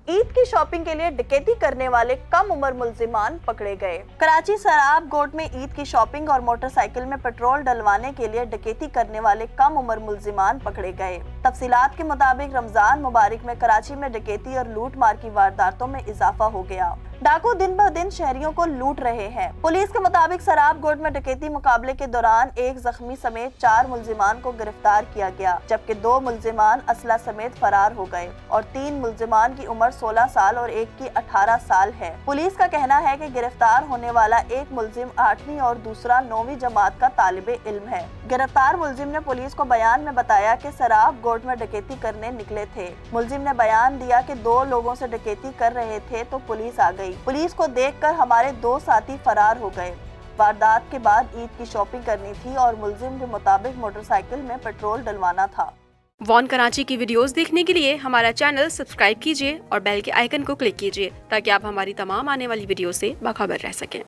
ईद की शॉपिंग के लिए डकैती करने वाले कम उम्र मुलजिमान पकड़े गए। कराची सराब गोट में ईद की शॉपिंग और मोटरसाइकिल में पेट्रोल डलवाने के लिए डकैती करने वाले कम उम्र मुलजिमान पकड़े गए। तफसीलात के मुताबिक रमजान मुबारक में कराची में डकैती और लूट मार की वारदातों में इजाफा हो गया। डाकू दिन ब दिन शहरियों को लूट रहे हैं। पुलिस के मुताबिक सराब गोट में डकैती मुकाबले के दौरान एक जख्मी समेत 4 मुलजिमान को गिरफ्तार किया गया, जबकि 2 मुलजिमान असला समेत फरार हो गए और 3 मुलजिमान की उम्र 16 साल और एक की 18 साल है। पुलिस का कहना है कि गिरफ्तार होने वाला एक मुलजिम 8वीं और दूसरा 9वीं जमात का तालिबे इल्म है। गिरफ्तार मुलजिम ने पुलिस को बयान में बताया कि सराब गोट में डकैती करने निकले थे। मुलजिम ने बयान दिया कि 2 लोगों से डकैती कर रहे थे तो पुलिस आ गई। पुलिस को देखकर हमारे 2 साथी फरार हो गए। वारदात के बाद ईद की शॉपिंग करनी थी और मुलजिम के मुताबिक मोटरसाइकिल में पेट्रोल डलवाना था। वॉन कराची की वीडियोस देखने के लिए हमारा चैनल सब्सक्राइब कीजिए और बेल के आइकन को क्लिक कीजिए ताकि आप हमारी तमाम आने वाली वीडियो से बाखबर रह सकें।